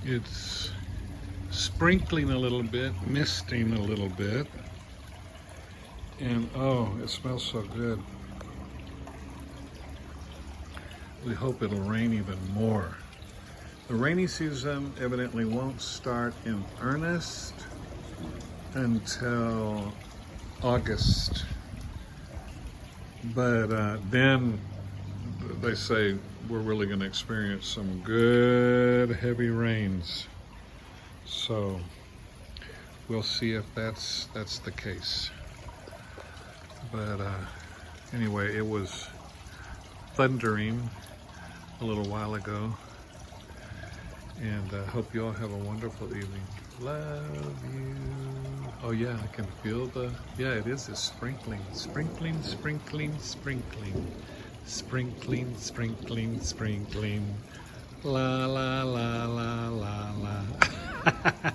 It's sprinkling a little bit, misting a little bit, and oh, it smells so good. We hope it'll rain even more. The rainy season evidently won't start in earnest until August, but then they say we're really going to experience some good heavy rains. So we'll see if that's the case. But anyway, it was thundering a little while ago, and I hope you all have a wonderful evening. Love you. Oh yeah, I can feel it is a sprinkling, sprinkling, sprinkling, sprinkling, sprinkling, sprinkling, sprinkling. La la la la la la.